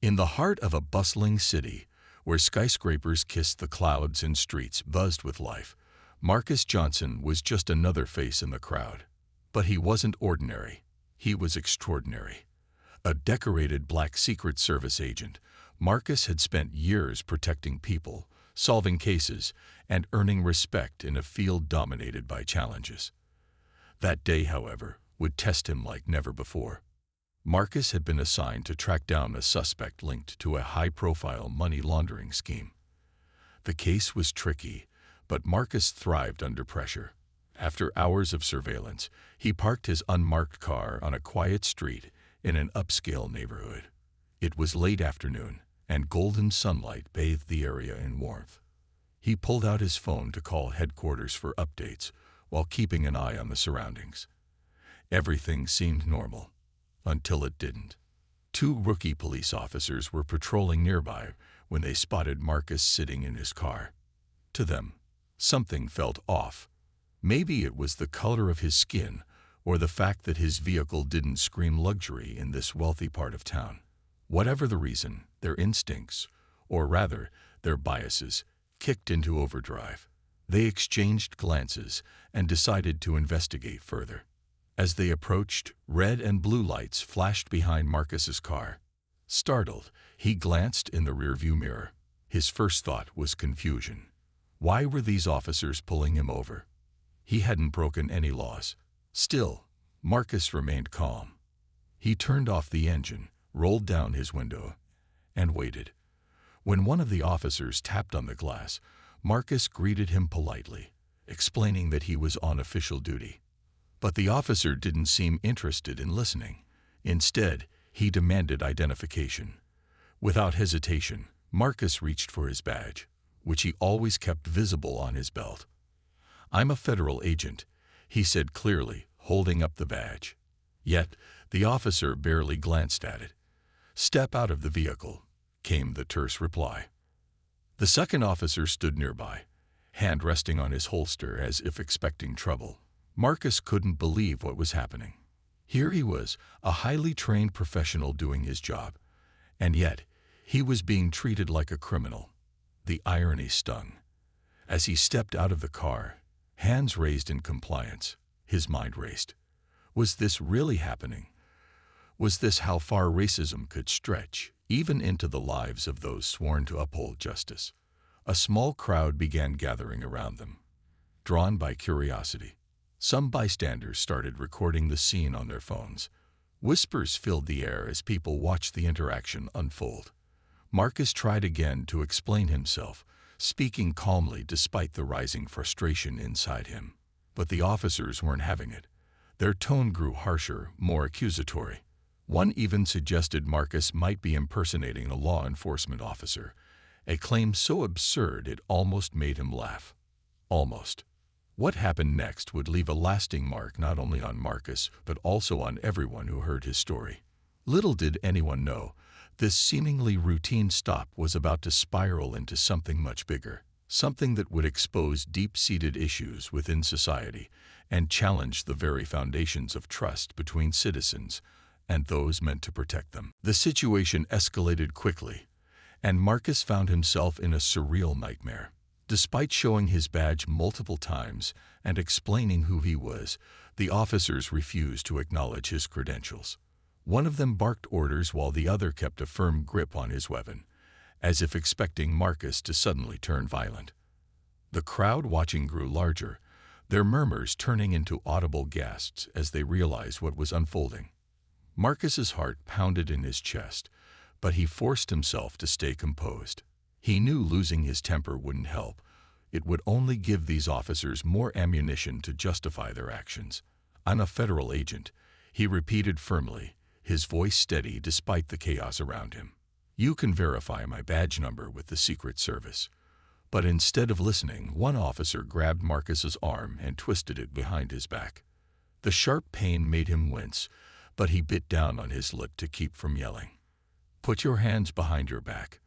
In the heart of a bustling city, where skyscrapers kissed the clouds and streets buzzed with life, Marcus Johnson was just another face in the crowd. But he wasn't ordinary. He was extraordinary. A decorated black Secret Service agent, Marcus had spent years protecting people, solving cases, and earning respect in a field dominated by challenges. That day, however, would test him like never before. Marcus had been assigned to track down a suspect linked to a high-profile money laundering scheme. The case was tricky, but Marcus thrived under pressure. After hours of surveillance, he parked his unmarked car on a quiet street in an upscale neighborhood. It was late afternoon, and golden sunlight bathed the area in warmth. He pulled out his phone to call headquarters for updates, while keeping an eye on the surroundings. Everything seemed normal, until it didn't. Two rookie police officers were patrolling nearby when they spotted Marcus sitting in his car. To them, something felt off. Maybe it was the color of his skin, or the fact that his vehicle didn't scream luxury in this wealthy part of town. Whatever the reason, their instincts, or rather, their biases, kicked into overdrive. They exchanged glances and decided to investigate further. As they approached, red and blue lights flashed behind Marcus's car. Startled, he glanced in the rearview mirror. His first thought was confusion. Why were these officers pulling him over? He hadn't broken any laws. Still, Marcus remained calm. He turned off the engine, rolled down his window, and waited. When one of the officers tapped on the glass, Marcus greeted him politely, explaining that he was on official duty. But the officer didn't seem interested in listening. Instead, he demanded identification. Without hesitation, Marcus reached for his badge, which he always kept visible on his belt. "I'm a federal agent," he said clearly, holding up the badge. Yet, the officer barely glanced at it. "Step out of the vehicle," came the terse reply. The second officer stood nearby, hand resting on his holster as if expecting trouble. Marcus couldn't believe what was happening. Here he was, a highly trained professional doing his job, and yet he was being treated like a criminal. The irony stung. As he stepped out of the car, hands raised in compliance, his mind raced. Was this really happening? Was this how far racism could stretch, even into the lives of those sworn to uphold justice? A small crowd began gathering around them, drawn by curiosity. Some bystanders started recording the scene on their phones. Whispers filled the air as people watched the interaction unfold. Marcus tried again to explain himself, speaking calmly despite the rising frustration inside him. But the officers weren't having it. Their tone grew harsher, more accusatory. One even suggested Marcus might be impersonating a law enforcement officer, a claim so absurd it almost made him laugh. Almost. What happened next would leave a lasting mark not only on Marcus, but also on everyone who heard his story. Little did anyone know, this seemingly routine stop was about to spiral into something much bigger, something that would expose deep-seated issues within society and challenge the very foundations of trust between citizens and those meant to protect them. The situation escalated quickly, and Marcus found himself in a surreal nightmare. Despite showing his badge multiple times and explaining who he was, the officers refused to acknowledge his credentials. One of them barked orders while the other kept a firm grip on his weapon, as if expecting Marcus to suddenly turn violent. The crowd watching grew larger, their murmurs turning into audible gasps as they realized what was unfolding. Marcus's heart pounded in his chest, but he forced himself to stay composed. He knew losing his temper wouldn't help. It would only give these officers more ammunition to justify their actions. "I'm a federal agent," he repeated firmly, his voice steady despite the chaos around him. "You can verify my badge number with the Secret Service." But instead of listening, one officer grabbed Marcus's arm and twisted it behind his back. The sharp pain made him wince, but he bit down on his lip to keep from yelling. "Put your hands behind your back,"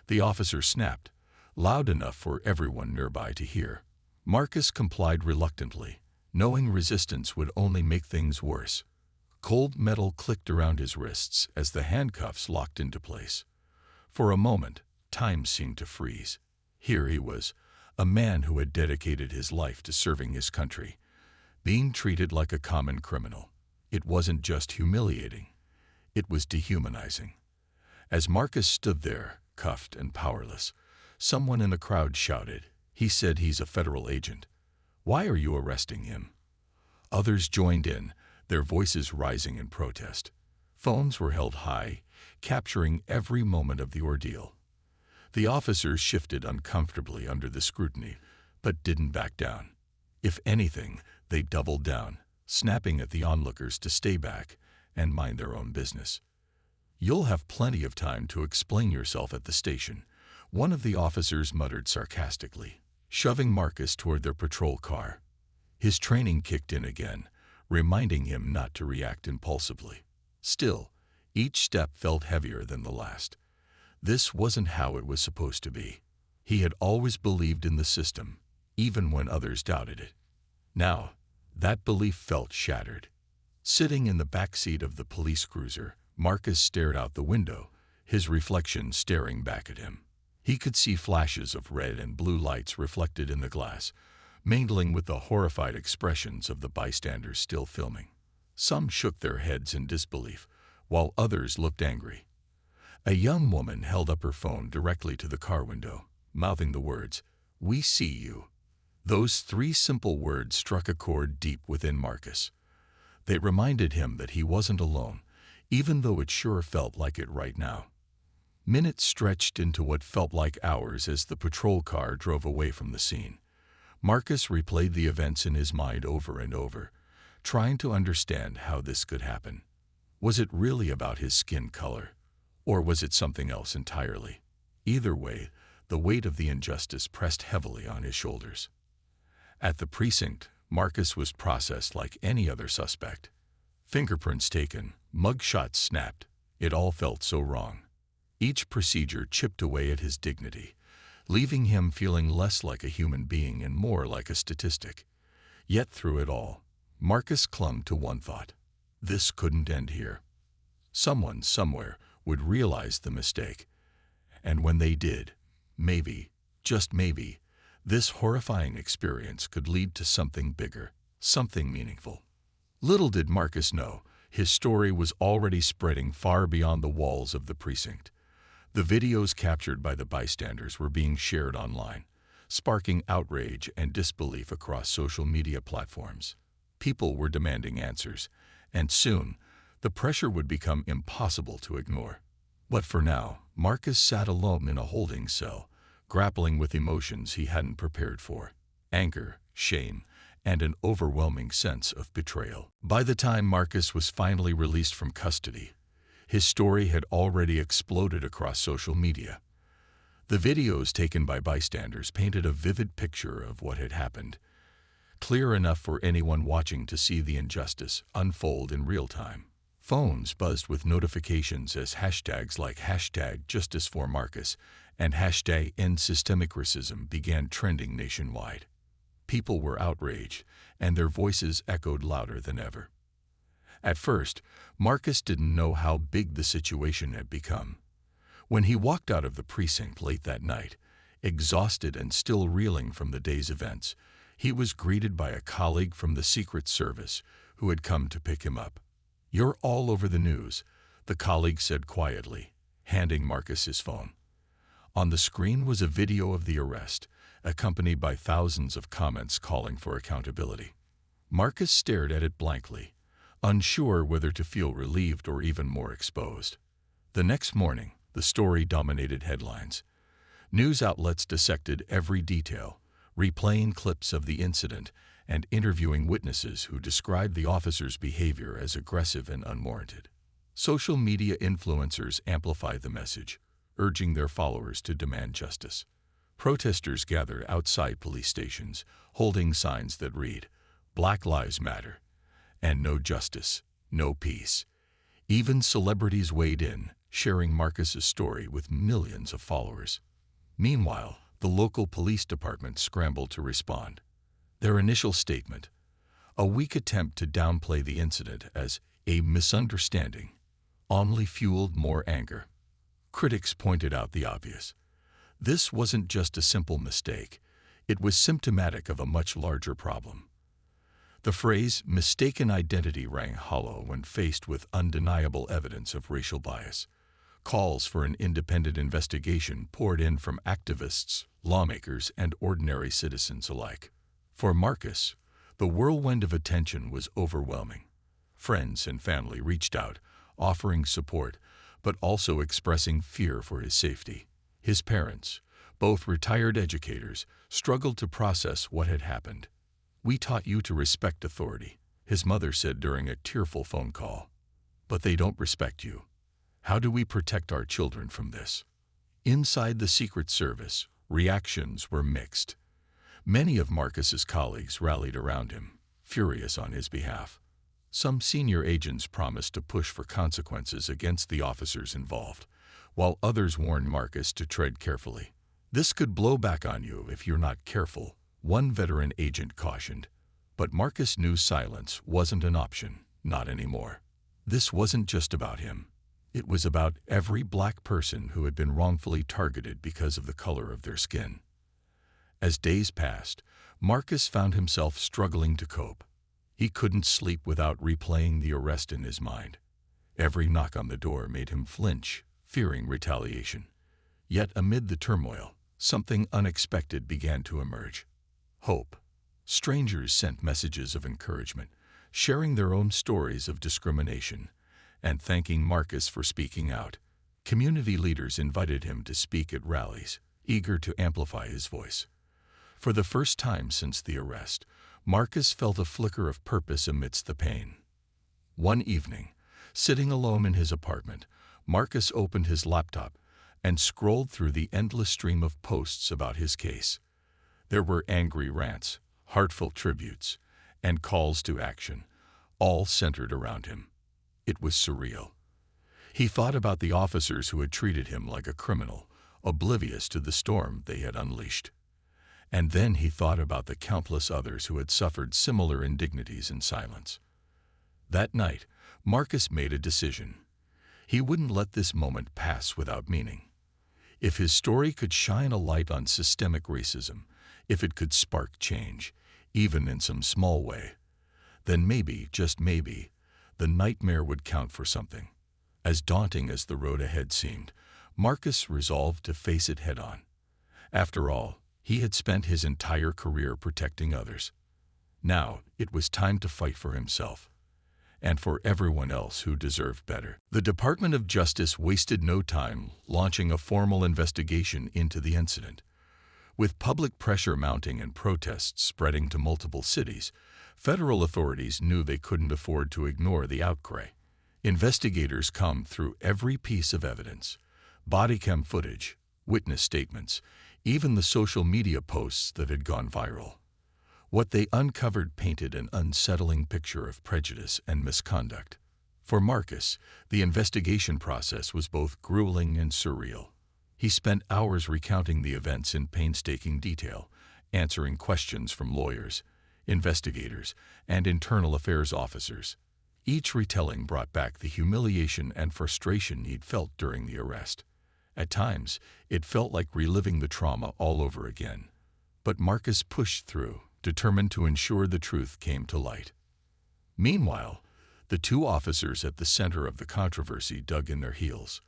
the officer snapped, loud enough for everyone nearby to hear. Marcus complied reluctantly, knowing resistance would only make things worse. Cold metal clicked around his wrists as the handcuffs locked into place. For a moment, time seemed to freeze. Here he was, a man who had dedicated his life to serving his country, being treated like a common criminal. It wasn't just humiliating, it was dehumanizing. As Marcus stood there, cuffed and powerless, someone in the crowd shouted, "He said he's a federal agent. Why are you arresting him?" Others joined in, their voices rising in protest. Phones were held high, capturing every moment of the ordeal. The officers shifted uncomfortably under the scrutiny, but didn't back down. If anything, they doubled down, snapping at the onlookers to stay back and mind their own business. "You'll have plenty of time to explain yourself at the station," one of the officers muttered sarcastically, shoving Marcus toward their patrol car. His training kicked in again, reminding him not to react impulsively. Still, each step felt heavier than the last. This wasn't how it was supposed to be. He had always believed in the system, even when others doubted it. Now, that belief felt shattered. Sitting in the back seat of the police cruiser, Marcus stared out the window, his reflection staring back at him. He could see flashes of red and blue lights reflected in the glass, mingling with the horrified expressions of the bystanders still filming. Some shook their heads in disbelief, while others looked angry. A young woman held up her phone directly to the car window, mouthing the words, "We see you." Those three simple words struck a chord deep within Marcus. They reminded him that he wasn't alone, even though it sure felt like it right now. Minutes stretched into what felt like hours as the patrol car drove away from the scene. Marcus replayed the events in his mind over and over, trying to understand how this could happen. Was it really about his skin color? Or was it something else entirely? Either way, the weight of the injustice pressed heavily on his shoulders. At the precinct, Marcus was processed like any other suspect. Fingerprints taken, mugshots snapped. It all felt so wrong. Each procedure chipped away at his dignity, leaving him feeling less like a human being and more like a statistic. Yet through it all, Marcus clung to one thought. This couldn't end here. Someone, somewhere, would realize the mistake. And when they did, maybe, just maybe, this horrifying experience could lead to something bigger, something meaningful. Little did Marcus know, his story was already spreading far beyond the walls of the precinct. The videos captured by the bystanders were being shared online, sparking outrage and disbelief across social media platforms. People were demanding answers, and soon, the pressure would become impossible to ignore. But for now, Marcus sat alone in a holding cell, grappling with emotions he hadn't prepared for: anger, shame, and an overwhelming sense of betrayal. By the time Marcus was finally released from custody, his story had already exploded across social media. The videos taken by bystanders painted a vivid picture of what had happened, clear enough for anyone watching to see the injustice unfold in real time. Phones buzzed with notifications as hashtags like #JusticeForMarcus and #EndSystemicRacism began trending nationwide. People were outraged, and their voices echoed louder than ever. At first, Marcus didn't know how big the situation had become. When he walked out of the precinct late that night, exhausted and still reeling from the day's events, he was greeted by a colleague from the Secret Service who had come to pick him up. "You're all over the news," the colleague said quietly, handing Marcus his phone. On the screen was a video of the arrest, accompanied by thousands of comments calling for accountability. Marcus stared at it blankly, unsure whether to feel relieved or even more exposed. The next morning, the story dominated headlines. News outlets dissected every detail, replaying clips of the incident and interviewing witnesses who described the officer's behavior as aggressive and unwarranted. Social media influencers amplified the message, urging their followers to demand justice. Protesters gathered outside police stations, holding signs that read, "Black Lives Matter," and "No Justice, No Peace." Even celebrities weighed in, sharing Marcus's story with millions of followers. Meanwhile, the local police department scrambled to respond. Their initial statement, a weak attempt to downplay the incident as a misunderstanding, only fueled more anger. Critics pointed out the obvious. This wasn't just a simple mistake. It was symptomatic of a much larger problem. The phrase mistaken identity rang hollow when faced with undeniable evidence of racial bias. Calls for an independent investigation poured in from activists, lawmakers, and ordinary citizens alike. For Marcus, the whirlwind of attention was overwhelming. Friends and family reached out, offering support, but also expressing fear for his safety. His parents, both retired educators, struggled to process what had happened. "We taught you to respect authority," his mother said during a tearful phone call. "But they don't respect you. How do we protect our children from this?" Inside the Secret Service, reactions were mixed. Many of Marcus's colleagues rallied around him, furious on his behalf. Some senior agents promised to push for consequences against the officers involved, while others warned Marcus to tread carefully. "This could blow back on you if you're not careful," one veteran agent cautioned. But Marcus knew silence wasn't an option, not anymore. This wasn't just about him. It was about every black person who had been wrongfully targeted because of the color of their skin. As days passed, Marcus found himself struggling to cope. He couldn't sleep without replaying the arrest in his mind. Every knock on the door made him flinch, fearing retaliation. Yet amid the turmoil, something unexpected began to emerge. Hope. Strangers sent messages of encouragement, sharing their own stories of discrimination, and thanking Marcus for speaking out. Community leaders invited him to speak at rallies, eager to amplify his voice. For the first time since the arrest, Marcus felt a flicker of purpose amidst the pain. One evening, sitting alone in his apartment, Marcus opened his laptop and scrolled through the endless stream of posts about his case. There were angry rants, heartfelt tributes, and calls to action, all centered around him. It was surreal. He thought about the officers who had treated him like a criminal, oblivious to the storm they had unleashed. And then he thought about the countless others who had suffered similar indignities in silence. That night, Marcus made a decision. He wouldn't let this moment pass without meaning. If his story could shine a light on systemic racism, if it could spark change, even in some small way, then maybe, just maybe, the nightmare would count for something. As daunting as the road ahead seemed, Marcus resolved to face it head-on. After all, he had spent his entire career protecting others. Now it was time to fight for himself, and for everyone else who deserved better. The Department of Justice wasted no time launching a formal investigation into the incident. With public pressure mounting and protests spreading to multiple cities, federal authorities knew they couldn't afford to ignore the outcry. Investigators combed through every piece of evidence: body cam footage, witness statements, even the social media posts that had gone viral. What they uncovered painted an unsettling picture of prejudice and misconduct. For Marcus, the investigation process was both grueling and surreal. He spent hours recounting the events in painstaking detail, answering questions from lawyers, investigators, and internal affairs officers. Each retelling brought back the humiliation and frustration he'd felt during the arrest. At times, it felt like reliving the trauma all over again. But Marcus pushed through, determined to ensure the truth came to light. Meanwhile, the two officers at the center of the controversy dug in their heels.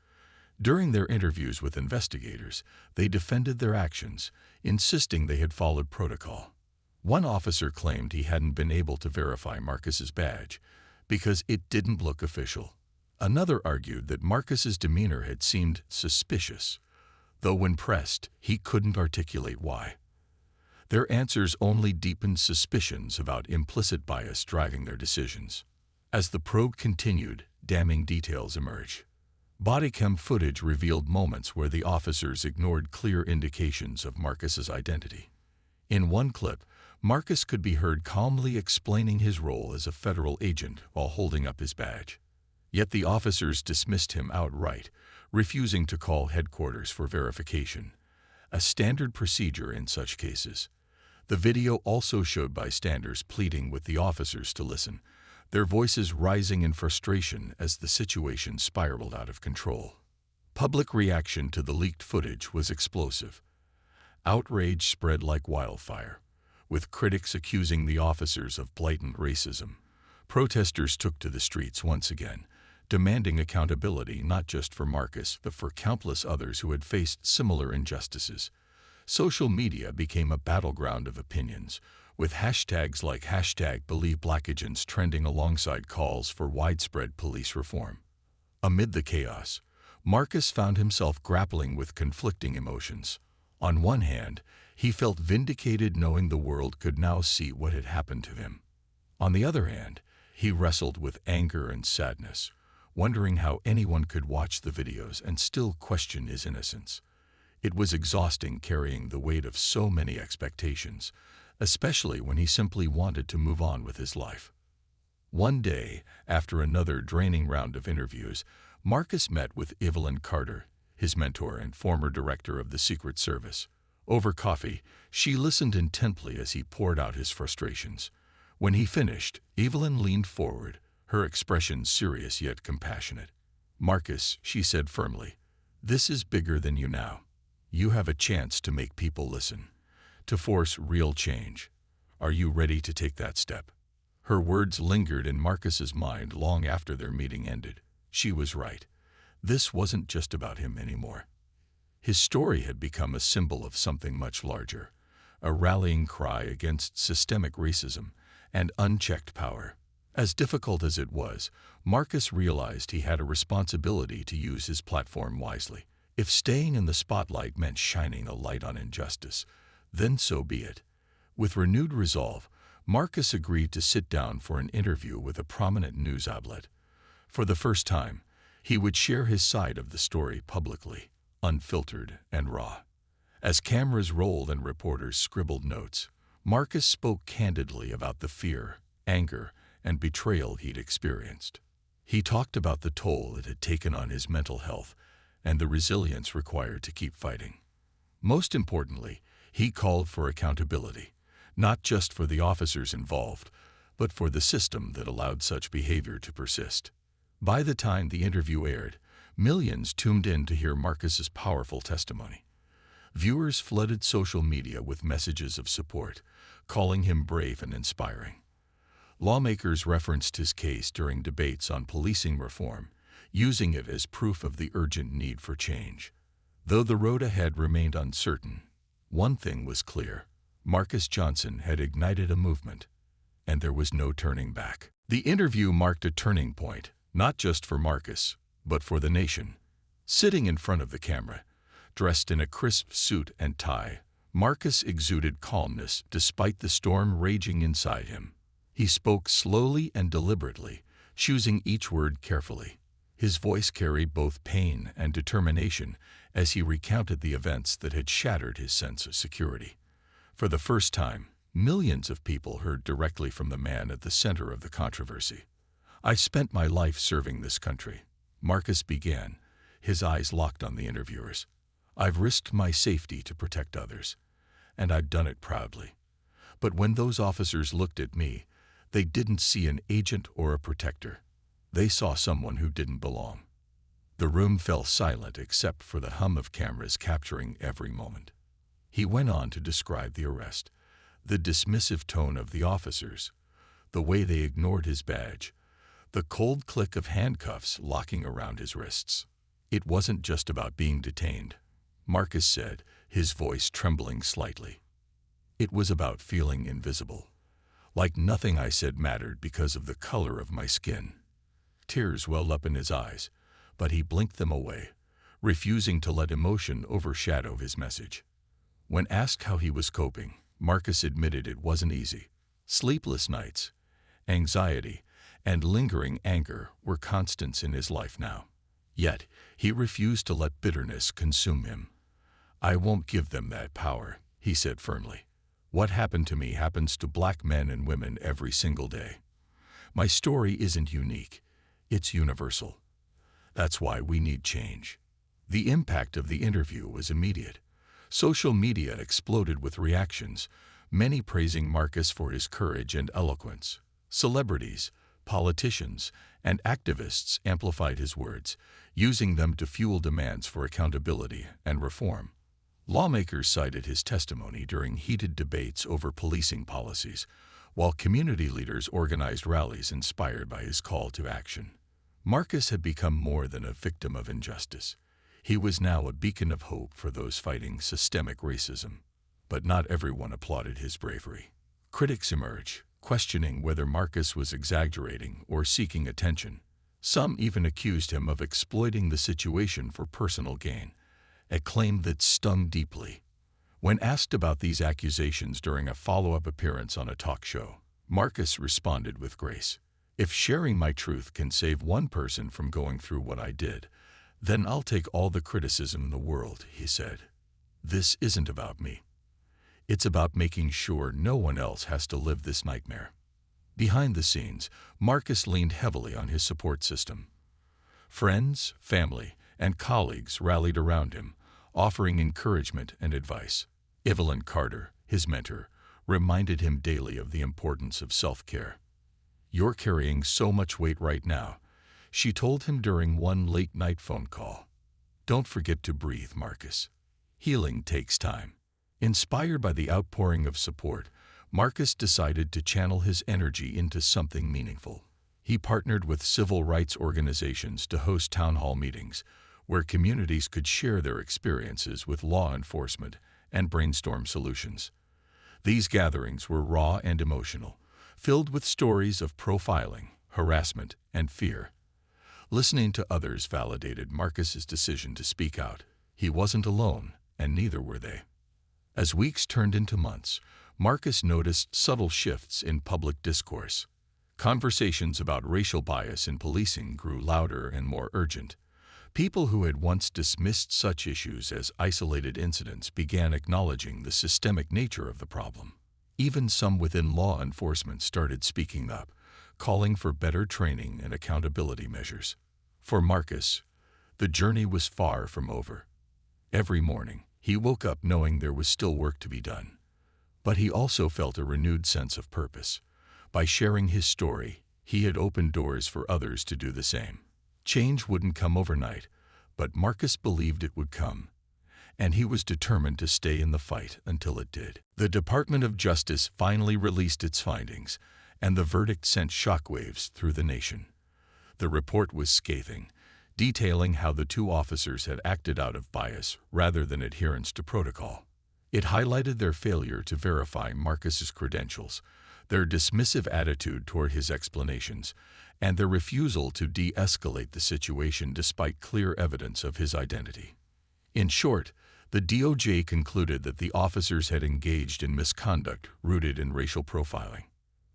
During their interviews with investigators, they defended their actions, insisting they had followed protocol. One officer claimed he hadn't been able to verify Marcus's badge because it didn't look official. Another argued that Marcus's demeanor had seemed suspicious, though when pressed, he couldn't articulate why. Their answers only deepened suspicions about implicit bias driving their decisions. As the probe continued, damning details emerged. Body cam footage revealed moments where the officers ignored clear indications of Marcus's identity. In one clip, Marcus could be heard calmly explaining his role as a federal agent while holding up his badge. Yet the officers dismissed him outright, refusing to call headquarters for verification, a standard procedure in such cases. The video also showed bystanders pleading with the officers to listen, their voices rising in frustration as the situation spiraled out of control. Public reaction to the leaked footage was explosive. Outrage spread like wildfire, with critics accusing the officers of blatant racism. Protesters took to the streets once again, demanding accountability not just for Marcus but for countless others who had faced similar injustices. Social media became a battleground of opinions, with hashtags like #BelieveBlackAgents trending alongside calls for widespread police reform. Amid the chaos, Marcus found himself grappling with conflicting emotions. On one hand, he felt vindicated knowing the world could now see what had happened to him. On the other hand, he wrestled with anger and sadness, wondering how anyone could watch the videos and still question his innocence. It was exhausting carrying the weight of so many expectations, especially when he simply wanted to move on with his life. One day, after another draining round of interviews, Marcus met with Evelyn Carter, his mentor and former director of the Secret Service. Over coffee, she listened intently as he poured out his frustrations. When he finished, Evelyn leaned forward, her expression serious yet compassionate. "Marcus," she said firmly, "this is bigger than you now. You have a chance to make people listen, to force real change. Are you ready to take that step?" Her words lingered in Marcus's mind long after their meeting ended. She was right. This wasn't just about him anymore. His story had become a symbol of something much larger, a rallying cry against systemic racism and unchecked power. As difficult as it was, Marcus realized he had a responsibility to use his platform wisely. If staying in the spotlight meant shining a light on injustice, then so be it. With renewed resolve, Marcus agreed to sit down for an interview with a prominent news outlet. For the first time, he would share his side of the story publicly, unfiltered and raw. As cameras rolled and reporters scribbled notes, Marcus spoke candidly about the fear, anger, and betrayal he'd experienced. He talked about the toll it had taken on his mental health and the resilience required to keep fighting. Most importantly, he called for accountability, not just for the officers involved, but for the system that allowed such behavior to persist. By the time the interview aired, millions tuned in to hear Marcus's powerful testimony. Viewers flooded social media with messages of support, calling him brave and inspiring. Lawmakers referenced his case during debates on policing reform, using it as proof of the urgent need for change. Though the road ahead remained uncertain, one thing was clear: Marcus Johnson had ignited a movement, and there was no turning back. The interview marked a turning point, not just for Marcus, but for the nation. Sitting in front of the camera, dressed in a crisp suit and tie, Marcus exuded calmness despite the storm raging inside him. He spoke slowly and deliberately, choosing each word carefully. His voice carried both pain and determination as he recounted the events that had shattered his sense of security. For the first time, millions of people heard directly from the man at the center of the controversy. "I spent my life serving this country," Marcus began, his eyes locked on the interviewers. "I've risked my safety to protect others, and I've done it proudly. But when those officers looked at me, they didn't see an agent or a protector. They saw someone who didn't belong." The room fell silent except for the hum of cameras capturing every moment. He went on to describe the arrest, the dismissive tone of the officers, the way they ignored his badge, the cold click of handcuffs locking around his wrists. "It wasn't just about being detained," Marcus said, his voice trembling slightly. "It was about feeling invisible, like nothing I said mattered because of the color of my skin." Tears welled up in his eyes, but he blinked them away, refusing to let emotion overshadow his message. When asked how he was coping, Marcus admitted it wasn't easy. Sleepless nights, anxiety, and lingering anger were constants in his life now. Yet, he refused to let bitterness consume him. "I won't give them that power," he said firmly. "What happened to me happens to black men and women every single day. My story isn't unique. It's universal. That's why we need change." The impact of the interview was immediate. Social media exploded with reactions, many praising Marcus for his courage and eloquence. Celebrities, politicians, and activists amplified his words, using them to fuel demands for accountability and reform. Lawmakers cited his testimony during heated debates over policing policies, while community leaders organized rallies inspired by his call to action. Marcus had become more than a victim of injustice. He was now a beacon of hope for those fighting systemic racism. But not everyone applauded his bravery. Critics emerged, questioning whether Marcus was exaggerating or seeking attention. Some even accused him of exploiting the situation for personal gain, a claim that stung deeply. When asked about these accusations during a follow-up appearance on a talk show, Marcus responded with grace. "If sharing my truth can save one person from going through what I did, then I'll take all the criticism in the world," he said. "This isn't about me. It's about making sure no one else has to live this nightmare." Behind the scenes, Marcus leaned heavily on his support system. Friends, family, and colleagues rallied around him, offering encouragement and advice. Evelyn Carter, his mentor, reminded him daily of the importance of self-care. "You're carrying so much weight right now," she told him during one late-night phone call. "Don't forget to breathe, Marcus. Healing takes time." Inspired by the outpouring of support, Marcus decided to channel his energy into something meaningful. He partnered with civil rights organizations to host town hall meetings, where communities could share their experiences with law enforcement and brainstorm solutions. These gatherings were raw and emotional, filled with stories of profiling, harassment, and fear. Listening to others validated Marcus's decision to speak out. He wasn't alone, and neither were they. As weeks turned into months, Marcus noticed subtle shifts in public discourse. Conversations about racial bias in policing grew louder and more urgent. People who had once dismissed such issues as isolated incidents began acknowledging the systemic nature of the problem. Even some within law enforcement started speaking up, calling for better training and accountability measures. For Marcus, the journey was far from over. Every morning, he woke up knowing there was still work to be done. But he also felt a renewed sense of purpose. By sharing his story, he had opened doors for others to do the same. Change wouldn't come overnight, but Marcus believed it would come, and he was determined to stay in the fight until it did. The Department of Justice finally released its findings, and the verdict sent shockwaves through the nation. The report was scathing, detailing how the two officers had acted out of bias rather than adherence to protocol. It highlighted their failure to verify Marcus's credentials, their dismissive attitude toward his explanations, and their refusal to de-escalate the situation despite clear evidence of his identity. In short, the DOJ concluded that the officers had engaged in misconduct rooted in racial profiling.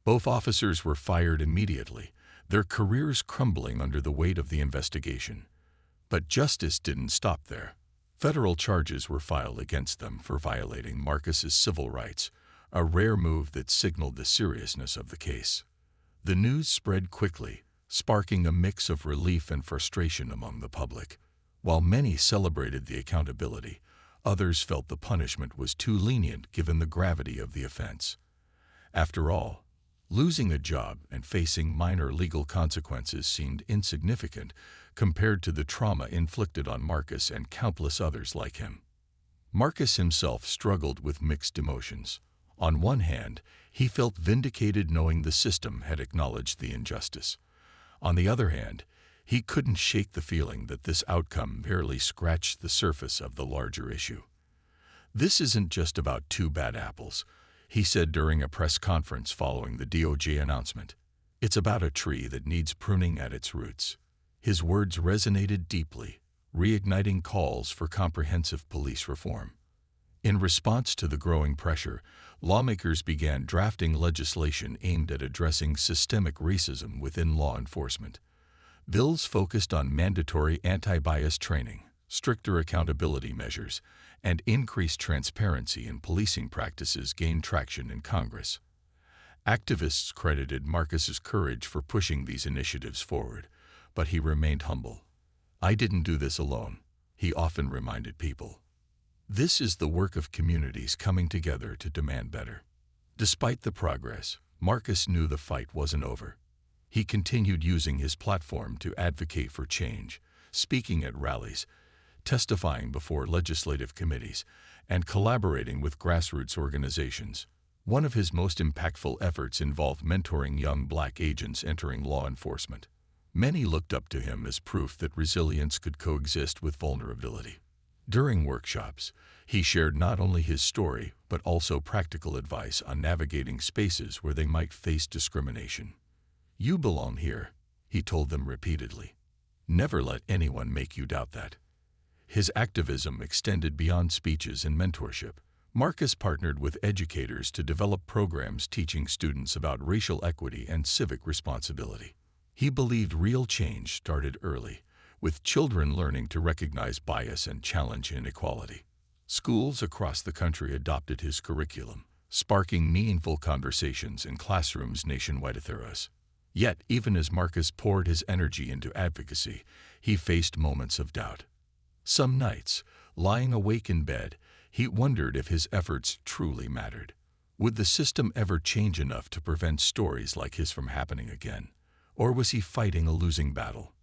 Both officers were fired immediately, their careers crumbling under the weight of the investigation. But justice didn't stop there. Federal charges were filed against them for violating Marcus's civil rights, a rare move that signaled the seriousness of the case. The news spread quickly, sparking a mix of relief and frustration among the public. While many celebrated the accountability, others felt the punishment was too lenient given the gravity of the offense. After all, losing a job and facing minor legal consequences seemed insignificant compared to the trauma inflicted on Marcus and countless others like him. Marcus himself struggled with mixed emotions. On one hand, he felt vindicated knowing the system had acknowledged the injustice. On the other hand, he couldn't shake the feeling that this outcome barely scratched the surface of the larger issue. "This isn't just about two bad apples," he said during a press conference following the DOJ announcement. "It's about a tree that needs pruning at its roots." His words resonated deeply, reigniting calls for comprehensive police reform. In response to the growing pressure, lawmakers began drafting legislation aimed at addressing systemic racism within law enforcement. Bills focused on mandatory anti-bias training, stricter accountability measures, and increased transparency in policing practices gained traction in Congress. Activists credited Marcus's courage for pushing these initiatives forward, but he remained humble. "I didn't do this alone," he often reminded people. "This is the work of communities coming together to demand better." Despite the progress, Marcus knew the fight wasn't over. He continued using his platform to advocate for change, speaking at rallies, testifying before legislative committees, and collaborating with grassroots organizations. One of his most impactful efforts involved mentoring young Black agents entering law enforcement. Many looked up to him as proof that resilience could coexist with vulnerability. During workshops, he shared not only his story but also practical advice on navigating spaces where they might face discrimination. "You belong here," he told them repeatedly. "Never let anyone make you doubt that." His activism extended beyond speeches and mentorship. Marcus partnered with educators to develop programs teaching students about racial equity and civic responsibility. He believed real change started early, with children learning to recognize bias and challenge inequality. Schools across the country adopted his curriculum, sparking meaningful conversations in classrooms nationwide. Yet, even as Marcus poured his energy into advocacy, he faced moments of doubt. Some nights, lying awake in bed, he wondered if his efforts truly mattered. Would the system ever change enough to prevent stories like his from happening again? Or was he fighting a losing battle?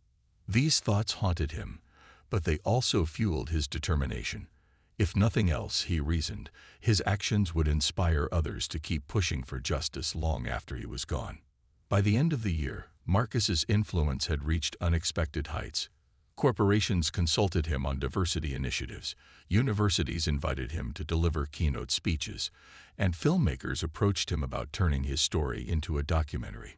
These thoughts haunted him, but they also fueled his determination. If nothing else, he reasoned, his actions would inspire others to keep pushing for justice long after he was gone. By the end of the year, Marcus's influence had reached unexpected heights. Corporations consulted him on diversity initiatives, universities invited him to deliver keynote speeches, and filmmakers approached him about turning his story into a documentary.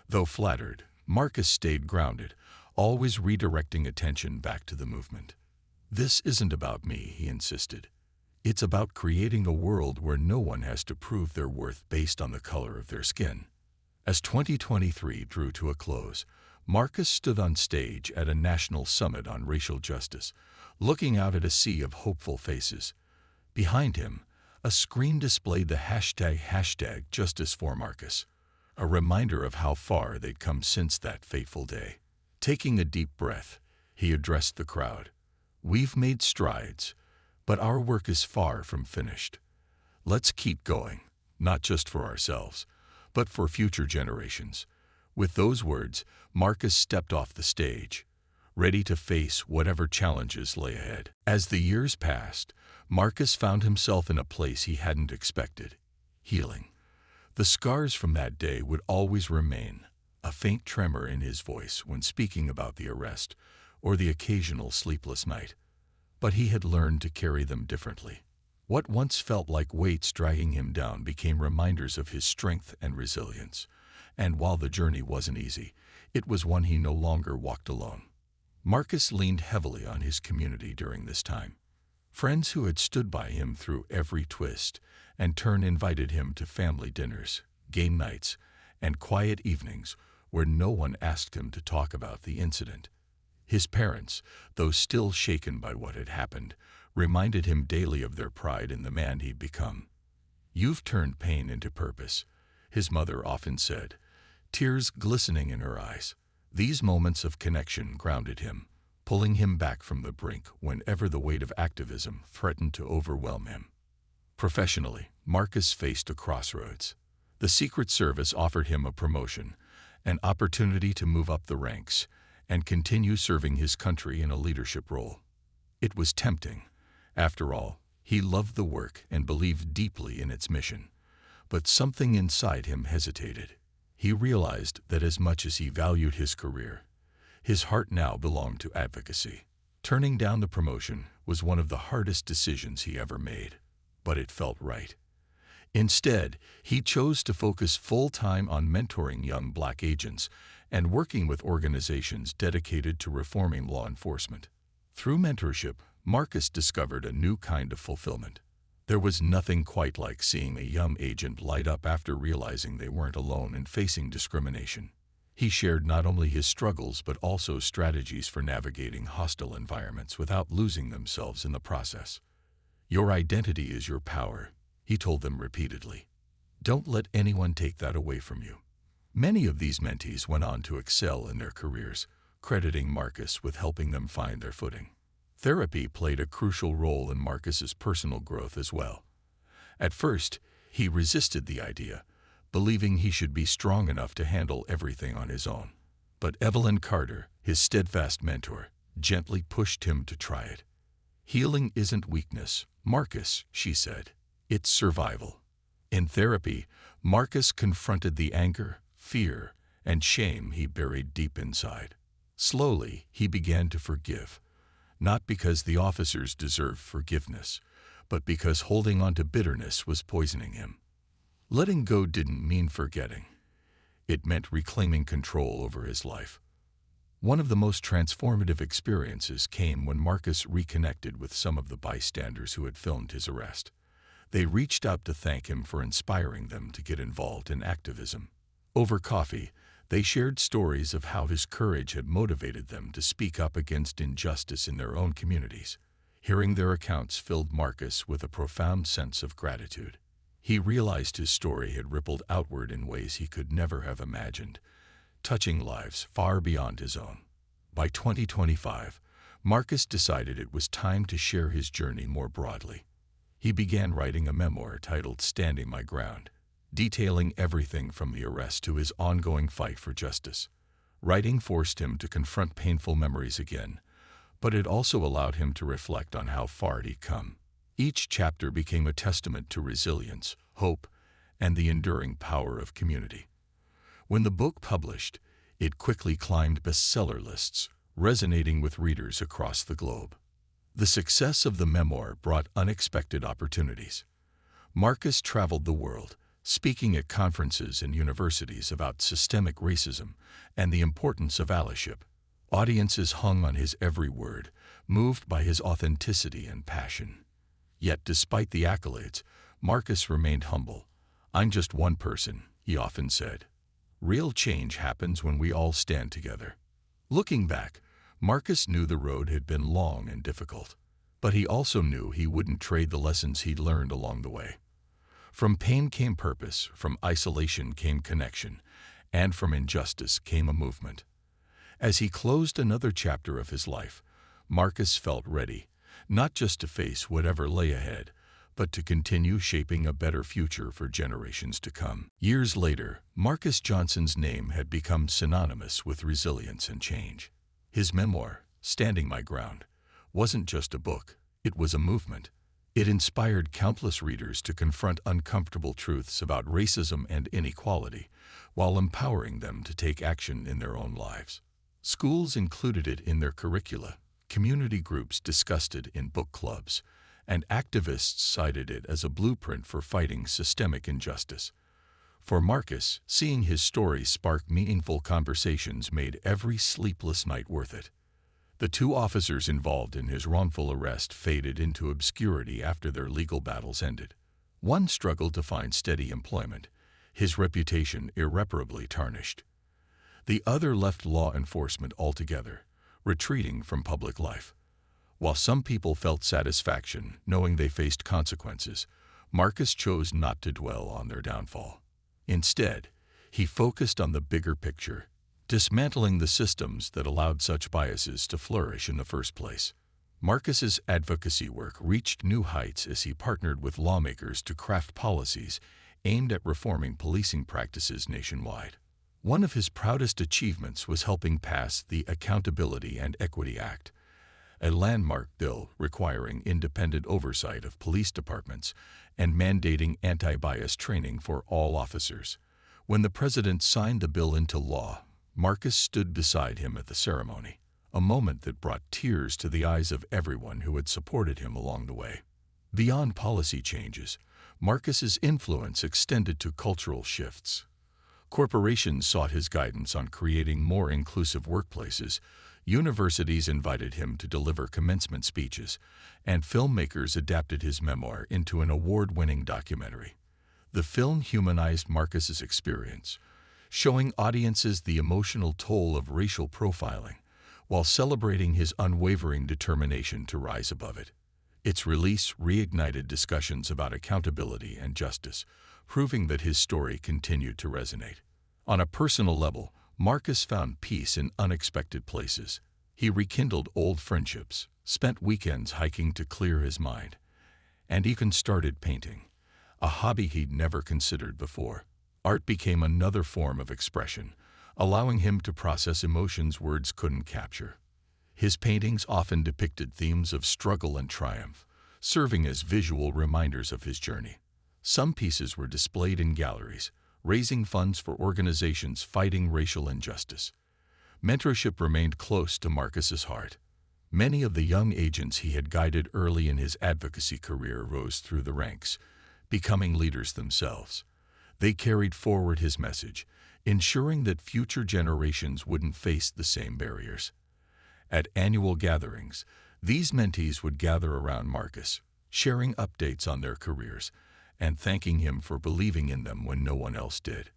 Though flattered, Marcus stayed grounded, always redirecting attention back to the movement. "This isn't about me," he insisted. "It's about creating a world where no one has to prove their worth based on the color of their skin." As 2023 drew to a close, Marcus stood on stage at a national summit on racial justice, looking out at a sea of hopeful faces. Behind him, a screen displayed the hashtag Justice for Marcus, a reminder of how far they'd come since that fateful day. Taking a deep breath, he addressed the crowd. "We've made strides, but our work is far from finished. Let's keep going, not just for ourselves, but for future generations." With those words, Marcus stepped off the stage, ready to face whatever challenges lay ahead. As the years passed, Marcus found himself in a place he hadn't expected: healing. The scars from that day would always remain, a faint tremor in his voice when speaking about the arrest or the occasional sleepless night. But he had learned to carry them differently. What once felt like weights dragging him down became reminders of his strength and resilience. And while the journey wasn't easy, it was one he no longer walked alone. Marcus leaned heavily on his community during this time. Friends who had stood by him through every twist and turn invited him to family dinners, game nights, and quiet evenings where no one asked him to talk about the incident. His parents, though still shaken by what had happened, reminded him daily of their pride in the man he'd become. "You've turned pain into purpose," his mother often said, tears glistening in her eyes. These moments of connection grounded him, pulling him back from the brink whenever the weight of activism threatened to overwhelm him. Professionally, Marcus faced a crossroads. The Secret Service offered him a promotion, an opportunity to move up the ranks, and continue serving his country in a leadership role. It was tempting. After all, he loved the work and believed deeply in its mission. But something inside him hesitated. He realized that as much as he valued his career, his heart now belonged to advocacy. Turning down the promotion was one of the hardest decisions he ever made, but it felt right. Instead, he chose to focus full-time on mentoring young Black agents and working with organizations dedicated to reforming law enforcement. Through mentorship, Marcus discovered a new kind of fulfillment. There was nothing quite like seeing a young agent light up after realizing they weren't alone in facing discrimination. He shared not only his struggles but also strategies for navigating hostile environments without losing themselves in the process. "Your identity is your power," he told them repeatedly. "Don't let anyone take that away from you." Many of these mentees went on to excel in their careers, crediting Marcus with helping them find their footing. Therapy played a crucial role in Marcus's personal growth as well. At first, he resisted the idea, believing he should be strong enough to handle everything on his own. But Evelyn Carter, his steadfast mentor, gently pushed him to try it. "Healing isn't weakness, Marcus," she said. "It's survival." In therapy, Marcus confronted the anger, fear, and shame he buried deep inside. Slowly, he began to forgive, not because the officers deserved forgiveness, but because holding on to bitterness was poisoning him. Letting go didn't mean forgetting. It meant reclaiming control over his life. One of the most transformative experiences came when Marcus reconnected with some of the bystanders who had filmed his arrest. They reached out to thank him for inspiring them to get involved in activism. Over coffee, they shared stories of how his courage had motivated them to speak up against injustice in their own communities. Hearing their accounts filled Marcus with a profound sense of gratitude. He realized his story had rippled outward in ways he could never have imagined, touching lives far beyond his own. By 2025, Marcus decided it was time to share his journey more broadly. He began writing a memoir titled Standing My Ground, detailing everything from the arrest to his ongoing fight for justice. Writing forced him to confront painful memories again, but it also allowed him to reflect on how far he'd come. Each chapter became a testament to resilience, hope, and the enduring power of community. When the book published, it quickly climbed bestseller lists, resonating with readers across the globe. The success of the memoir brought unexpected opportunities. Marcus traveled the world, speaking at conferences and universities about systemic racism and the importance of allyship. Audiences hung on his every word, moved by his authenticity and passion. Yet despite the accolades, Marcus remained humble. "I'm just one person," he often said. "Real change happens when we all stand together." Looking back, Marcus knew the road had been long and difficult, but he also knew he wouldn't trade the lessons he'd learned along the way. From pain came purpose, from isolation came connection, and from injustice came a movement. As he closed another chapter of his life, Marcus felt ready, not just to face whatever lay ahead, but to continue shaping a better future for generations to come. Years later, Marcus Johnson's name had become synonymous with resilience and change. His memoir, Standing My Ground, wasn't just a book, it was a movement. It inspired countless readers to confront uncomfortable truths about racism and inequality, while empowering them to take action in their own lives. Schools included it in their curricula, community groups discussed it in book clubs, and activists cited it as a blueprint for fighting systemic injustice. For Marcus, seeing his story spark meaningful conversations made every sleepless night worth it. The two officers involved in his wrongful arrest faded into obscurity after their legal battles ended. One struggled to find steady employment, his reputation irreparably tarnished. The other left law enforcement altogether, retreating from public life. While some people felt satisfaction knowing they faced consequences, Marcus chose not to dwell on their downfall. Instead, he focused on the bigger picture, dismantling the systems that allowed such biases to flourish in the first place. Marcus's advocacy work reached new heights as he partnered with lawmakers to craft policies aimed at reforming policing practices nationwide. One of his proudest achievements was helping pass the Accountability and Equity Act, a landmark bill requiring independent oversight of police departments and mandating anti-bias training for all officers. When the president signed the bill into law, Marcus stood beside him at the ceremony, a moment that brought tears to the eyes of everyone who had supported him along the way. Beyond policy changes, Marcus's influence extended to cultural shifts. Corporations sought his guidance on creating more inclusive workplaces, universities invited him to deliver commencement speeches, and filmmakers adapted his memoir into an award-winning documentary. The film humanized Marcus's experience, showing audiences the emotional toll of racial profiling, while celebrating his unwavering determination to rise above it. Its release reignited discussions about accountability and justice, proving that his story continued to resonate. On a personal level, Marcus found peace in unexpected places. He rekindled old friendships, spent weekends hiking to clear his mind, and even started painting, a hobby he'd never considered before. Art became another form of expression, allowing him to process emotions words couldn't capture. His paintings often depicted themes of struggle and triumph, serving as visual reminders of his journey. Some pieces were displayed in galleries, raising funds for organizations fighting racial injustice. Mentorship remained close to Marcus's heart. Many of the young agents he had guided early in his advocacy career rose through the ranks, becoming leaders themselves. They carried forward his message, ensuring that future generations wouldn't face the same barriers. At annual gatherings, these mentees would gather around Marcus, sharing updates on their careers and thanking him for believing in them when no one else did.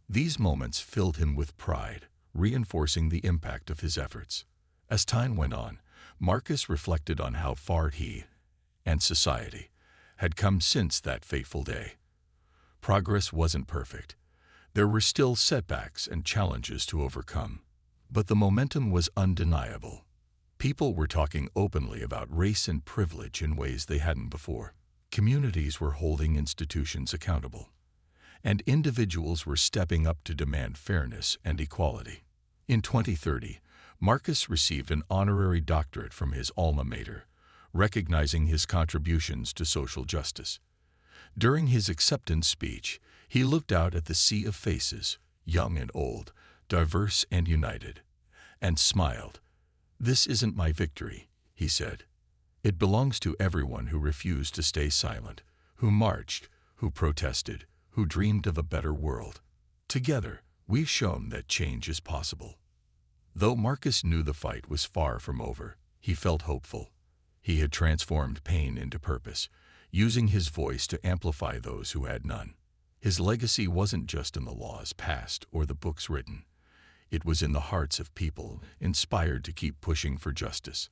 These moments filled him with pride, reinforcing the impact of his efforts. As time went on, Marcus reflected on how far he and society had come since that fateful day. Progress wasn't perfect. There were still setbacks and challenges to overcome. But the momentum was undeniable. People were talking openly about race and privilege in ways they hadn't before. Communities were holding institutions accountable, and individuals were stepping up to demand fairness and equality. In 2030, Marcus received an honorary doctorate from his alma mater, recognizing his contributions to social justice. During his acceptance speech, he looked out at the sea of faces, young and old, diverse and united, and smiled. "This isn't my victory," he said. "It belongs to everyone who refused to stay silent, who marched, who protested, who dreamed of a better world. Together, we've shown that change is possible." Though Marcus knew the fight was far from over, he felt hopeful. He had transformed pain into purpose, using his voice to amplify those who had none. His legacy wasn't just in the laws passed or the books written. It was in the hearts of people inspired to keep pushing for justice.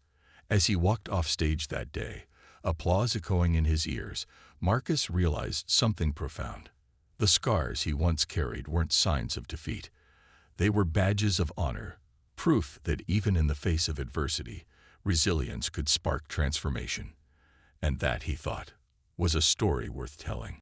As he walked off stage that day, applause echoing in his ears, Marcus realized something profound. The scars he once carried weren't signs of defeat. They were badges of honor, proof that even in the face of adversity, resilience could spark transformation. And that, he thought, was a story worth telling.